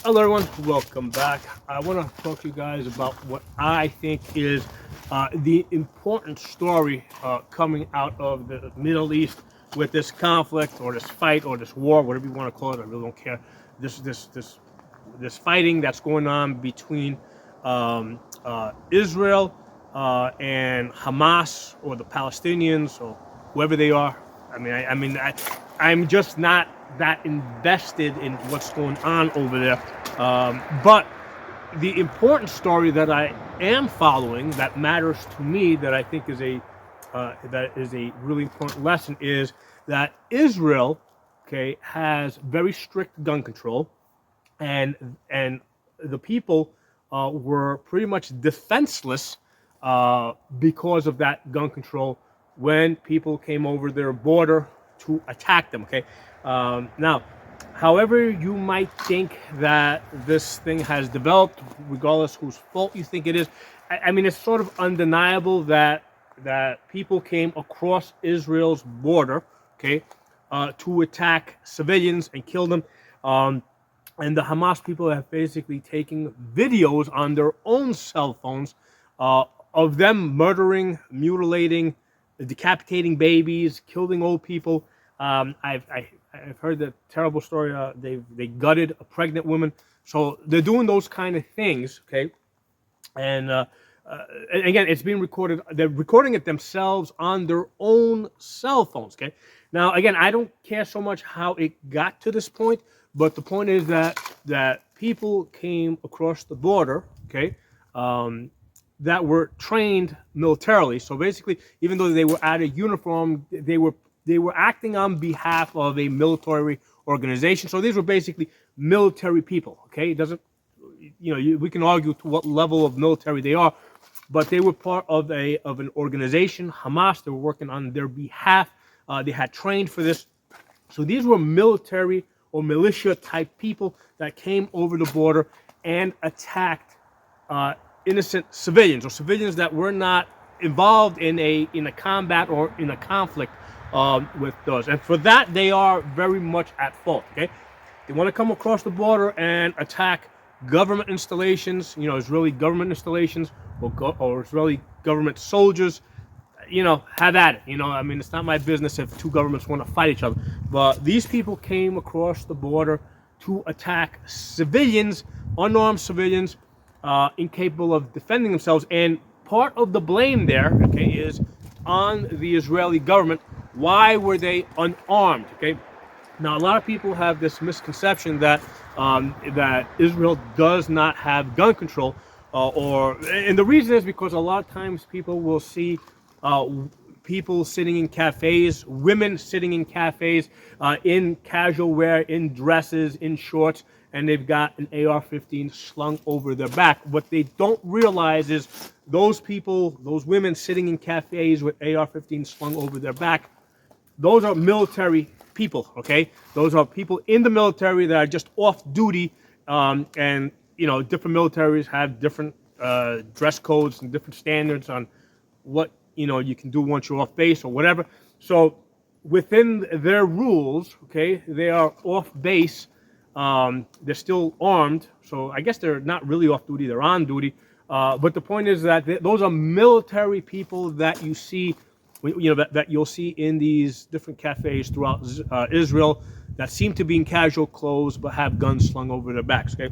Hello, everyone. Welcome back. I want to talk to you guys about what I think is the important story coming out of the Middle East with this conflict or this fight or this war, whatever you want to call it. I really don't care. This fighting that's going on between Israel and Hamas or the Palestinians or whoever they are. I'm just not that invested in what's going on over there. But the important story that I am following, that matters to me, that I think is a really important lesson, is that Israel, okay, has very strict gun control, and the people were pretty much defenseless because of that gun control when people came over their border to attack them. Okay, now, however you might think that this thing has developed, regardless whose fault you think it is, I mean, it's sort of undeniable that people came across Israel's border, okay, to attack civilians and kill them. And the Hamas people have basically taken videos on their own cell phones of them murdering, mutilating, decapitating babies, killing old people. I've heard the terrible story. They gutted a pregnant woman. So they're doing those kind of things, okay? And again, it's being recorded. They're recording it themselves on their own cell phones, okay? Now, again, I don't care so much how it got to this point, but the point is that people came across the border, okay, that were trained militarily. So basically, even though they were out of uniform, they were acting on behalf of a military organization. So these were basically military people. Okay, it doesn't, we can argue to what level of military they are, but they were part of an organization, Hamas. They were working on their behalf. They had trained for this. So these were military or militia type people that came over the border and attacked innocent civilians, or civilians that were not involved in a combat or in a conflict with those. And for that, they are very much at fault. Okay, they want to come across the border and attack government installations, Israeli government installations, or Israeli government soldiers. Have at it. I mean, it's not my business if two governments want to fight each other. But these people came across the border to attack civilians, unarmed civilians, incapable of defending themselves. And part of the blame there, okay, is on the Israeli government. Why were they unarmed? Okay. Now, a lot of people have this misconception that that Israel does not have gun control, and the reason is because a lot of times people will see people sitting in cafes, women sitting in cafes, in casual wear, in dresses, in shorts, and they've got an AR-15 slung over their back. What they don't realize is those people, those women sitting in cafes with AR-15 slung over their back, those are military people, okay? Those are people in the military that are just off duty, and different militaries have different dress codes and different standards on what you can do once you're off base or whatever. So within their rules, okay, they are off base. They're still armed, so I guess they're not really off duty. They're on duty. But the point is that those are military people that you see, that you'll see in these different cafes throughout Israel that seem to be in casual clothes but have guns slung over their backs. Okay.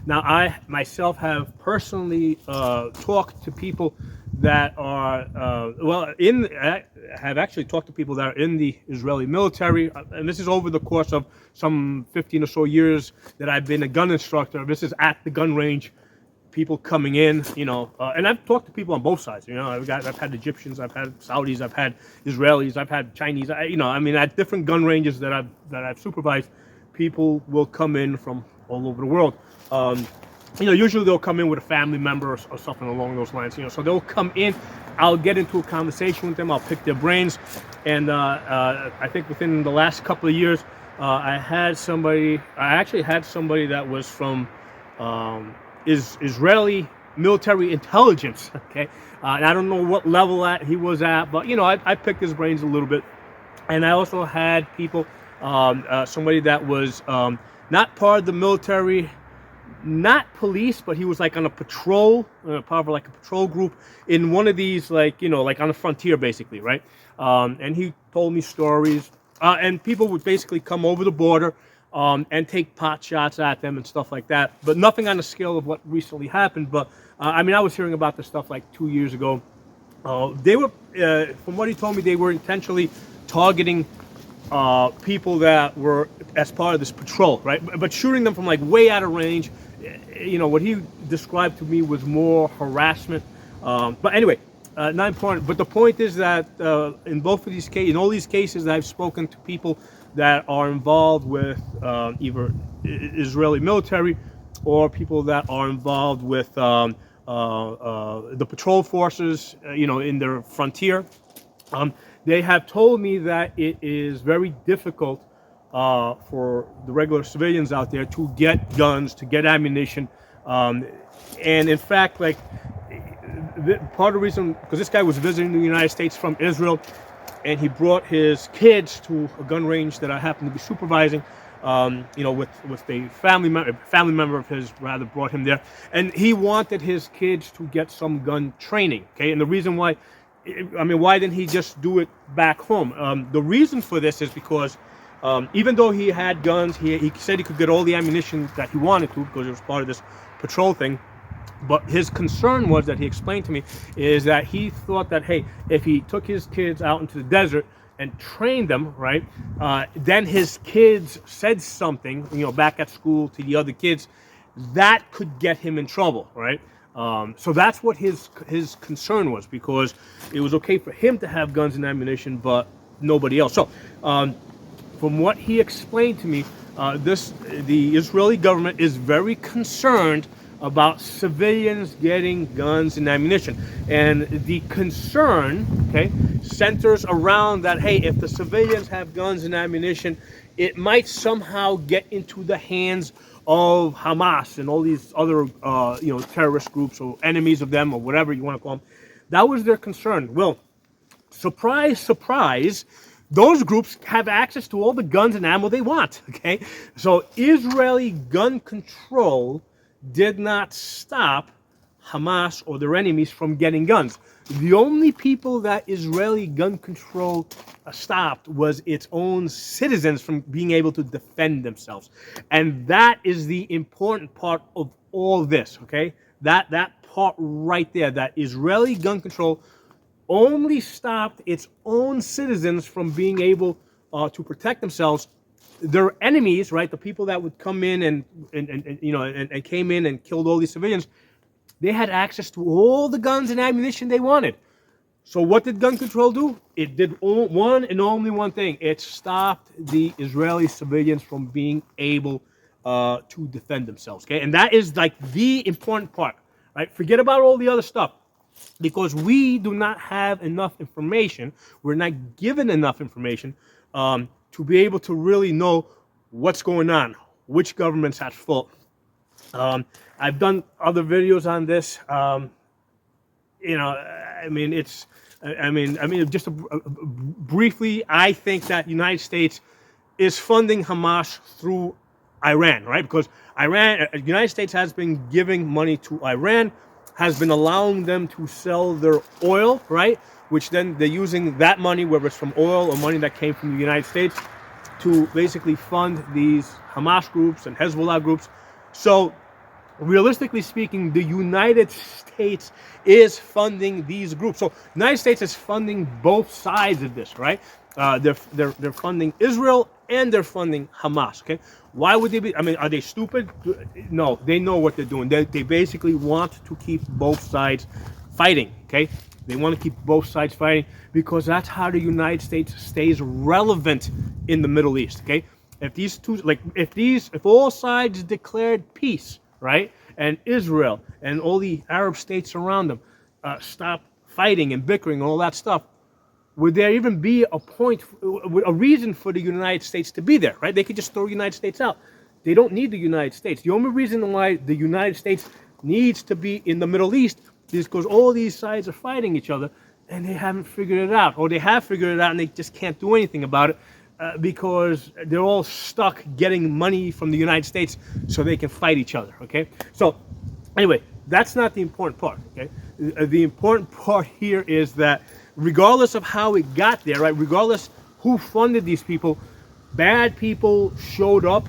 Now, I myself have personally talked to people that are I have actually talked to people that are in the Israeli military, and this is over the course of some 15 or so years that I've been a gun instructor. This is at the gun range, people coming in, and I've talked to people on both sides. I've had Egyptians, I've had Saudis, I've had Israelis, I've had Chinese. At different gun ranges that I've supervised, people will come in from all over the world. Usually they'll come in with a family member or something along those lines. So they'll come in. I'll get into a conversation with them. I'll pick their brains, and I think within the last couple of years, I actually had somebody that was from Israeli military intelligence. Okay, and I don't know what level he was at, but I picked his brains a little bit. And I also had people, somebody that was not part of the military, not police, but he was like on a patrol, part of like a patrol group in one of these, like, like on the frontier, basically, right? And he told me stories, and people would basically come over the border and take pot shots at them and stuff like that, but nothing on the scale of what recently happened. But I mean, I was hearing about this stuff like 2 years ago. They were, from what he told me, they were intentionally targeting people that were as part of this patrol, right? But shooting them from like way out of range. What he described to me was more harassment. But anyway, not important. But the point is that in both of these cases, in all these cases, I've spoken to people that are involved with either Israeli military or people that are involved with the patrol forces, in their frontier. They have told me that it is very difficult for the regular civilians out there to get guns, to get ammunition. And in fact, like, part of the reason, because this guy was visiting the United States from Israel, and he brought his kids to a gun range that I happen to be supervising, with a family member of his rather brought him there, and he wanted his kids to get some gun training. Okay, and the reason why, why didn't he just do it back home? The reason for this is because even though he had guns, he said he could get all the ammunition that he wanted to because it was part of this patrol thing. But his concern was, that he explained to me, is that he thought that, hey, if he took his kids out into the desert and trained them, right, then his kids said something, back at school to the other kids, that could get him in trouble, right? So that's what his concern was, because it was okay for him to have guns and ammunition, but nobody else. So from what he explained to me, the Israeli government is very concerned about civilians getting guns and ammunition. And the concern, okay, centers around that, hey, if the civilians have guns and ammunition, it might somehow get into the hands of Hamas and all these other, terrorist groups or enemies of them or whatever you want to call them. That was their concern. Well, surprise, surprise, those groups have access to all the guns and ammo they want, okay? So Israeli gun control did not stop Hamas or their enemies from getting guns. The only people that Israeli gun control stopped was its own citizens from being able to defend themselves. And that is the important part of all this, okay? That part right there, that Israeli gun control only stopped its own citizens from being able to protect themselves. Their enemies, right, the people that would come in and came in and killed all these civilians, they had access to all the guns and ammunition they wanted. So what did gun control do? It did one and only one thing. It stopped the Israeli civilians from being able to defend themselves. Okay, and that is like the important part, right? Forget about all the other stuff, because we do not have enough information. We're not given enough information to be able to really know what's going on, which government's at fault. I've done other videos on this. Briefly, I think that the United States is funding Hamas through Iran, right? Because the United States has been giving money to Iran, has been allowing them to sell their oil, right? Which then they're using that money, whether it's from oil or money that came from the United States, to basically fund these Hamas groups and Hezbollah groups. So realistically speaking, the United States is funding these groups. So the United States is funding both sides of this, right? They're funding Israel and they're funding Hamas, okay? Why would they be? Are they stupid? No, they know what they're doing. They basically want to keep both sides fighting, okay? They want to keep both sides fighting because that's how the United States stays relevant in the Middle East, okay? If all sides declared peace, right, and Israel and all the Arab states around them stop fighting and bickering and all that stuff, would there even be a reason for the United States to be there, right? They could just throw the United States out. They don't need the United States. The only reason why the United States needs to be in the Middle East is because all these sides are fighting each other and they haven't figured it out, or they have figured it out and they just can't do anything about it. because they're all stuck getting money from the United States so they can fight each other. Okay, so anyway, that's not the important part. Okay, the important part here is that regardless of how it got there, right? Regardless who funded these people, bad people showed up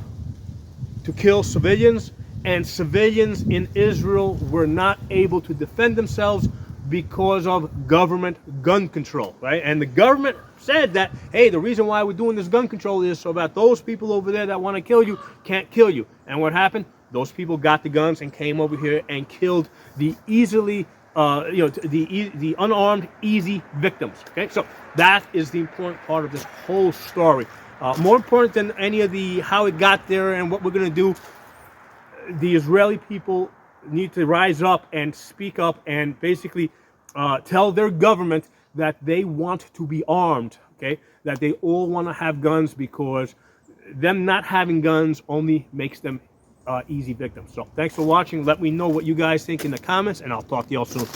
to kill civilians, and civilians in Israel were not able to defend themselves because of government gun control, right? And the government said that, hey, the reason why we're doing this gun control is so that those people over there that want to kill you can't kill you. And what happened? Those people got the guns and came over here and killed the easily, the unarmed, easy victims. Okay, so that is the important part of this whole story. More important than any of the how it got there and what we're going to do, the Israeli people need to rise up and speak up and basically tell their government that they want to be armed, okay? That they all want to have guns, because them not having guns only makes them easy victims. So thanks for watching. Let me know what you guys think in the comments, and I'll talk to y'all soon.